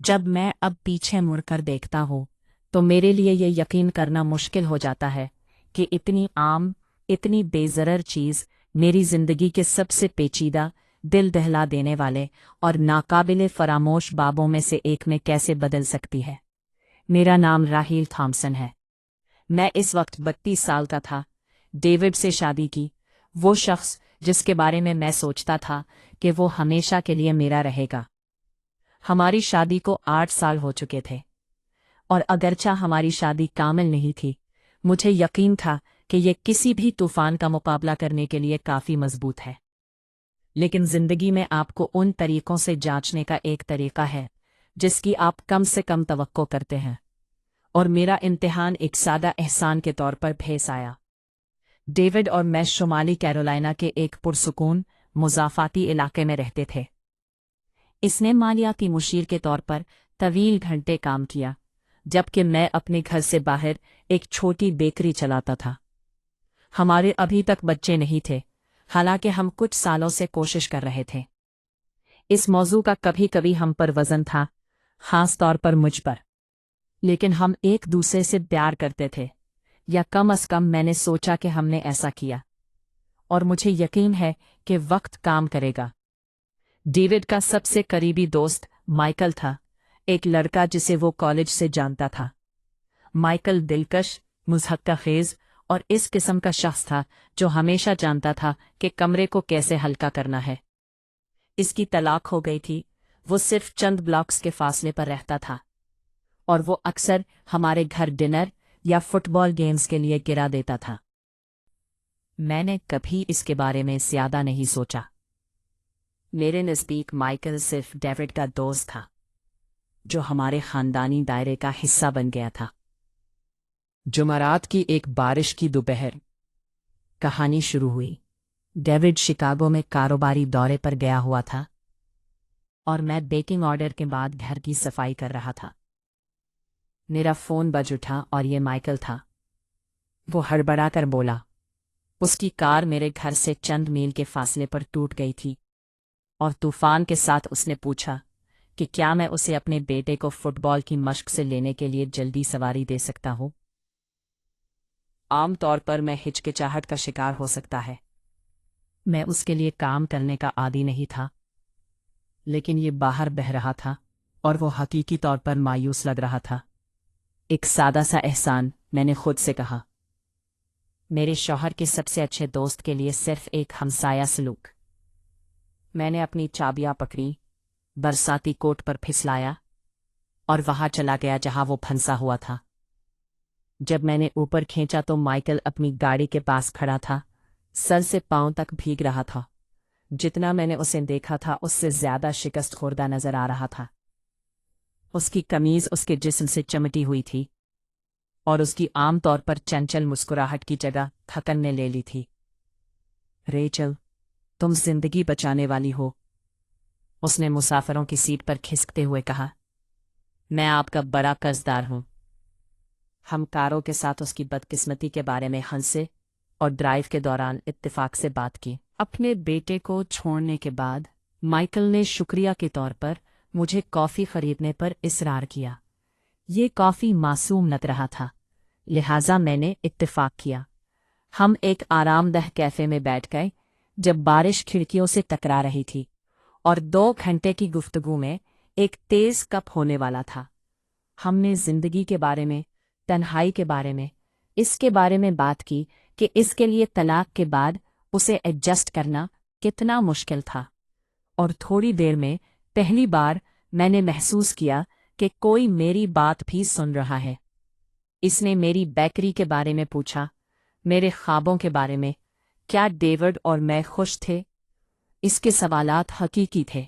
जब मैं अब पीछे मुड़कर देखता हूँ तो मेरे लिए ये यकीन करना मुश्किल हो जाता है कि इतनी आम, इतनी बेज़रर चीज़ मेरी ज़िंदगी के सबसे पेचीदा, दिल दहला देने वाले और नाकाबिले फरामोश बाबों में से एक में कैसे बदल सकती है। मेरा नाम राहील थॉम्सन है। मैं इस वक्त 32 साल का था। डेविड से शादी की, वो शख्स जिसके बारे में मैं सोचता था कि वो हमेशा के लिए मेरा रहेगा। हमारी शादी को 8 साल हो चुके थे और अगरचा हमारी शादी कामिल नहीं थी, मुझे यकीन था कि ये किसी भी तूफान का मुकाबला करने के लिए काफ़ी मजबूत है। लेकिन ज़िंदगी में आपको उन तरीक़ों से जांचने का एक तरीक़ा है जिसकी आप कम से कम तवक्को करते हैं, और मेरा इम्तिहान एक सादा एहसान के तौर पर पेश आया। डेविड और मैं शुमाली कैरोलिना के एक पुरसुकून, मुज़ाफ़ाती इलाके में रहते थे। इसने मालियाती मुशीर के तौर पर तवील घंटे काम किया, जबकि मैं अपने घर से बाहर एक छोटी बेकरी चलाता था। हमारे अभी तक बच्चे नहीं थे, हालांकि हम कुछ सालों से कोशिश कर रहे थे। इस मौजू का कभी कभी हम पर वज़न था, ख़ास तौर पर मुझ पर, लेकिन हम एक दूसरे से प्यार करते थे, या कम अज़ कम मैंने सोचा कि हमने ऐसा किया, और मुझे यकीन है कि वक्त काम करेगा। डेविड का सबसे करीबी दोस्त माइकल था, एक लड़का जिसे वो कॉलेज से जानता था। माइकल दिलकश, मुज़हक्काखेज़ और इस किस्म का शख्स था जो हमेशा जानता था कि कमरे को कैसे हल्का करना है। इसकी तलाक हो गई थी, वो सिर्फ चंद ब्लॉक्स के फासले पर रहता था, और वो अक्सर हमारे घर डिनर या फुटबॉल गेम्स के लिए गिरा देता था। मैंने कभी इसके बारे में ज़्यादा नहीं सोचा। मेरे नज़दीक माइकल सिर्फ डेविड का दोस्त था, जो हमारे ख़ानदानी दायरे का हिस्सा बन गया था। जुमेरात की एक बारिश की दोपहर, कहानी शुरू हुई। डेविड शिकागो में कारोबारी दौरे पर गया हुआ था, और मैं बेकिंग ऑर्डर के बाद घर की सफाई कर रहा था। मेरा फ़ोन बज उठा और ये माइकल था। वो हड़बड़ा कर बोला। उसकी कार मेरे घर से चंद मील के फासले पर टूट गई थी, और तूफान के साथ उसने पूछा कि क्या मैं उसे अपने बेटे को फुटबॉल की मश्क से लेने के लिए जल्दी सवारी दे सकता हूँ। आम तौर पर मैं हिचकिचाहट का शिकार हो सकता है, मैं उसके लिए काम करने का आदी नहीं था, लेकिन ये बाहर बह रहा था और वो हकीकी तौर पर मायूस लग रहा था। एक सादा सा एहसान, मैंने खुद से कहा। मेरे शौहर के सबसे अच्छे दोस्त के लिए सिर्फ एक हमसाया सलूक। मैंने अपनी चाबियां पकड़ी, बरसाती कोट पर फिसलाया और वहां चला गया जहां वो फंसा हुआ था। जब मैंने ऊपर खींचा तो माइकल अपनी गाड़ी के पास खड़ा था, सर से पांव तक भीग रहा था। जितना मैंने उसे देखा था उससे ज्यादा शिकस्त खुर्दा नजर आ रहा था। उसकी कमीज उसके जिस्म से चमटी हुई थी, और उसकी आम तौर पर चंचल मुस्कुराहट की जगह थकन ने ले ली थी। रेचल, तुम जिंदगी बचाने वाली हो, उसने मुसाफिरों की सीट पर खिसकते हुए कहा। मैं आपका बड़ा कर्जदार हूं। हम कारों के साथ उसकी बदकिस्मती के बारे में हंसे और ड्राइव के दौरान इत्तेफाक से बात की। अपने बेटे को छोड़ने के बाद माइकल ने शुक्रिया के तौर पर मुझे कॉफ़ी खरीदने पर इसरार किया। ये कॉफ़ी मासूम लग रहा था, लिहाजा मैंने इत्तेफाक किया। हम एक आरामदेह कैफ़े में बैठ गए जब बारिश खिड़कियों से टकरा रही थी, और 2 घंटे की गुफ्तगू में एक तेज़ कप होने वाला था। हमने ज़िंदगी के बारे में, तन्हाई के बारे में, इसके बारे में बात की कि इसके लिए तलाक के बाद उसे एडजस्ट करना कितना मुश्किल था, और थोड़ी देर में पहली बार मैंने महसूस किया कि कोई मेरी बात भी सुन रहा है। इसने मेरी बेकरी के बारे में पूछा, मेरे ख्वाबों के बारे में, क्या डेविड और मैं खुश थे। इसके सवालात हकीकी थे,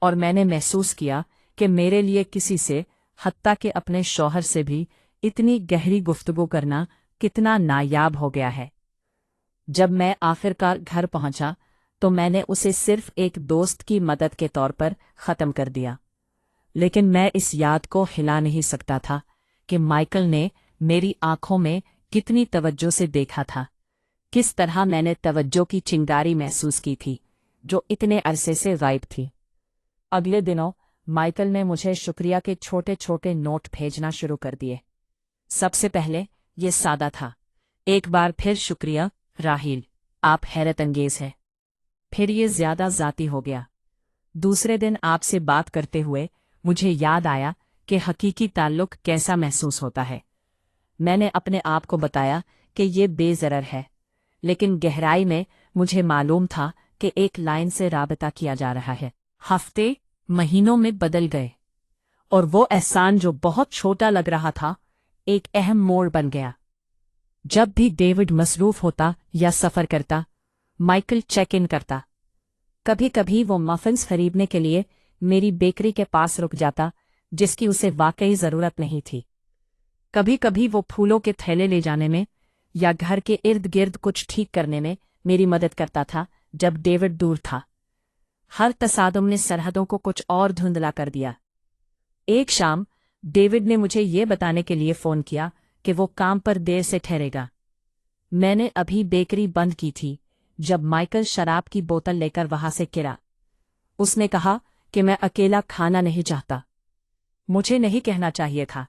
और मैंने महसूस किया कि मेरे लिए किसी से, हत्ता के अपने शौहर से भी, इतनी गहरी गुफ्तगू करना कितना नायाब हो गया है। जब मैं आखिरकार घर पहुंचा तो मैंने उसे सिर्फ एक दोस्त की मदद के तौर पर ख़त्म कर दिया, लेकिन मैं इस याद को हिला नहीं सकता था कि माइकल ने मेरी आंखों में कितनी तवज्जो से देखा था, किस तरह मैंने तवज्जो की चिंगारी महसूस की थी जो इतने अरसे से गायब थी। अगले दिनों माइकल ने मुझे शुक्रिया के छोटे छोटे नोट भेजना शुरू कर दिए। सबसे पहले ये सादा था, एक बार फिर शुक्रिया राहील, आप हैरत अंगेज है। फिर ये ज्यादा जाती हो गया, दूसरे दिन आपसे बात करते हुए मुझे याद आया कि हकीकी ताल्लुक कैसा महसूस होता है। मैंने अपने आप को बताया कि ये बेज़रर है, लेकिन गहराई में मुझे मालूम था कि एक लाइन से राबता किया जा रहा है। हफ्ते महीनों में बदल गए और वो एहसान जो बहुत छोटा लग रहा था एक अहम मोड़ बन गया। जब भी डेविड मसरूफ होता या सफर करता, माइकल चेक इन करता। कभी कभी वो मफिन्स खरीदने के लिए मेरी बेकरी के पास रुक जाता, जिसकी उसे वाकई जरूरत नहीं थी। कभी कभी वो फूलों के थैले ले जाने में या घर के इर्द गिर्द कुछ ठीक करने में मेरी मदद करता था जब डेविड दूर था। हर तसादुम ने सरहदों को कुछ और धुंधला कर दिया। एक शाम डेविड ने मुझे ये बताने के लिए फ़ोन किया कि वो काम पर देर से ठहरेगा। मैंने अभी बेकरी बंद की थी जब माइकल शराब की बोतल लेकर वहां से गिरा। उसने कहा कि मैं अकेला खाना नहीं चाहता। मुझे नहीं कहना चाहिए था,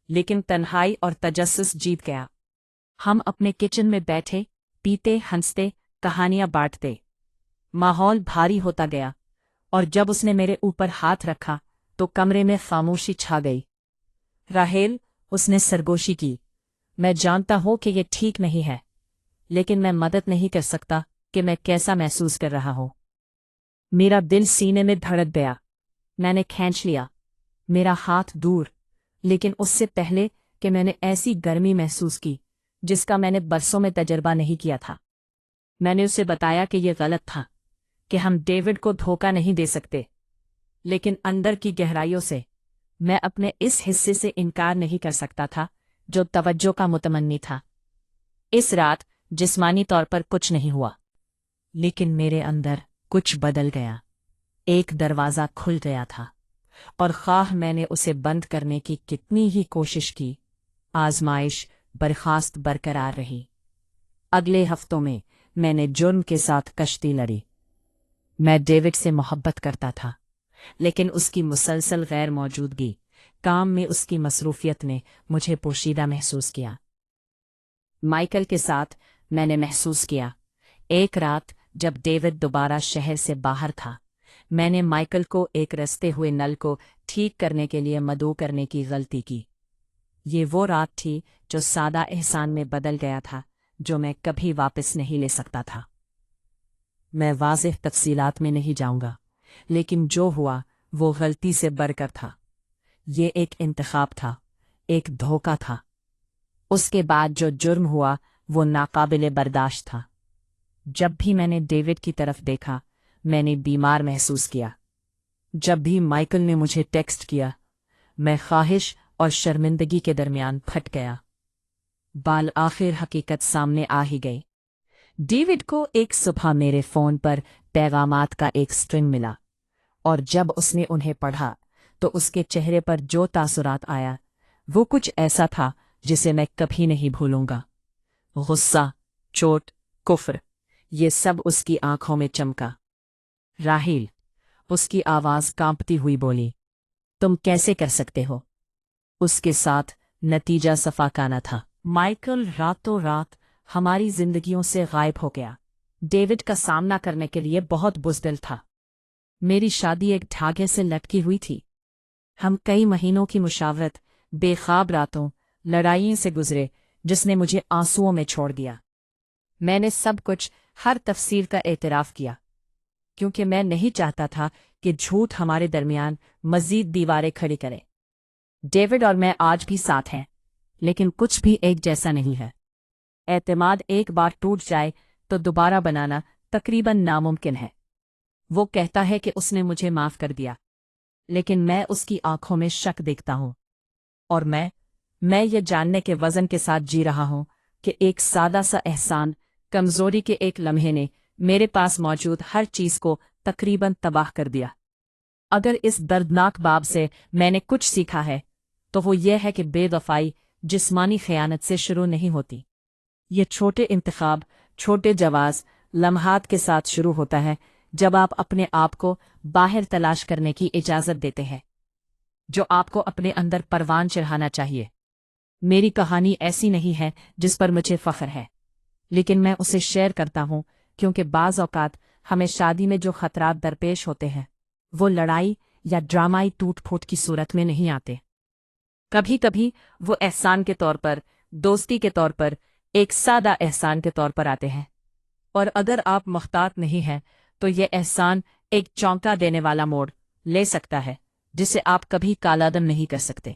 लेकिन तन्हाई और तजस्सुस जीत गया। हम अपने किचन में बैठे, पीते, हंसते, कहानियां बांटते। माहौल भारी होता गया और जब उसने मेरे ऊपर हाथ रखा तो कमरे में खामोशी छा गई। राहेल, उसने सरगोशी की, मैं जानता हूं कि ये ठीक नहीं है, लेकिन मैं मदद नहीं कर सकता कि मैं कैसा महसूस कर रहा हूं। मेरा दिल सीने में धड़क गया। मैंने खींच लिया, मेरा हाथ दूर, लेकिन उससे पहले कि मैंने ऐसी गर्मी महसूस की जिसका मैंने बरसों में तजर्बा नहीं किया था। मैंने उसे बताया कि यह गलत था, कि हम डेविड को धोखा नहीं दे सकते, लेकिन अंदर की गहराइयों से मैं अपने इस हिस्से से इनकार नहीं कर सकता था जो तवज्जो का मुतमन्नी था। इस रात जिस्मानी तौर पर कुछ नहीं हुआ, लेकिन मेरे अंदर कुछ बदल गया। एक दरवाज़ा खुल गया था और ख्वाह मैंने उसे बंद करने की कितनी ही कोशिश की, आजमाइश बर्खास्त बरकरार रही। अगले हफ्तों में मैंने जुर्म के साथ कश्ती लड़ी। मैं डेविड से मोहब्बत करता था, लेकिन उसकी मुसलसल गैर मौजूदगी, काम में उसकी मसरूफियत ने मुझे पोशीदा महसूस किया। माइकल के साथ मैंने महसूस किया। एक रात जब डेविड दोबारा शहर से बाहर था, मैंने माइकल को एक रसते हुए नल को ठीक करने के लिए मदऊ करने की गलती की। ये वो रात थी जो सादा एहसान में बदल गया था, जो मैं कभी वापस नहीं ले सकता था। मैं वाज़ेह तफसीलात में नहीं जाऊंगा, लेकिन जो हुआ वो गलती से बढ़कर था। ये एक इंतखाब था, एक धोखा था। उसके बाद जो जुर्म हुआ वो नाकाबिले बर्दाश्त था। जब भी मैंने डेविड की तरफ देखा, मैंने बीमार महसूस किया। जब भी माइकल ने मुझे टेक्स्ट किया, मैं ख्वाहिश और शर्मिंदगी के दरमियान फट गया। बाल आखिर हकीकत सामने आ ही गई। डेविड को एक सुबह मेरे फ़ोन पर पैगामात का एक स्ट्रिंग मिला, और जब उसने उन्हें पढ़ा तो उसके चेहरे पर जो तासुरात आया वो कुछ ऐसा था जिसे मैं कभी नहीं भूलूंगा। गुस्सा, चोट, कुफ्र, ये सब उसकी आंखों में चमका। राहील, उसकी आवाज़ कांपती हुई बोली, तुम कैसे कर सकते हो? उसके साथ नतीजा सफाकाना था। माइकल रातों रात हमारी जिंदगियों से गायब हो गया। डेविड का सामना करने के लिए बहुत बुज़दिल था। मेरी शादी एक धागे से लटकी हुई थी। हम कई महीनों की मुशावरत, बेख्वाब रातों, लड़ाइयों से गुजरे जिसने मुझे आंसुओं में छोड़ दिया। मैंने सब कुछ, हर तफसीर का एतराफ़ किया, क्योंकि मैं नहीं चाहता था कि झूठ हमारे दरमियान मज़ीद दीवारें खड़ी करे। डेविड और मैं आज भी साथ हैं, लेकिन कुछ भी एक जैसा नहीं है। एतमाद एक बार टूट जाए तो दोबारा बनाना तकरीबन नामुमकिन है। वो कहता है कि उसने मुझे माफ़ कर दिया, लेकिन मैं उसकी आंखों में शक देखता हूँ। और मैं ये जानने के वज़न के साथ जी रहा हूँ कि एक सादा सा एहसान, कमज़ोरी के एक लम्हे ने मेरे पास मौजूद हर चीज़ को तकरीबन तबाह कर दिया। अगर इस दर्दनाक बाब से मैंने कुछ सीखा है तो वो ये है कि बेवफाई जिस्मानी खयानत से शुरू नहीं होती। ये छोटे इंतखाब, छोटे जवाज़, लम्हात के साथ शुरू होता है, जब आप अपने आप को बाहर तलाश करने की इजाजत देते हैं, जो आपको अपने अंदर परवान चढ़ाना चाहिए। मेरी कहानी ऐसी नहीं है जिस पर मुझे फख्र है, लेकिन मैं उसे शेयर करता हूं क्योंकि बाज़ औक़ात हमें शादी में जो खतरात दरपेश होते हैं वो लड़ाई या ड्रामाई टूट फूट की सूरत में नहीं आते। कभी कभी वो एहसान के तौर पर, दोस्ती के तौर पर, एक सादा एहसान के तौर पर आते हैं। और अगर आप मुख्तात नहीं हैं तो ये एहसान एक चौंका देने वाला मोड़ ले सकता है जिसे आप कभी कालादम नहीं कर सकते।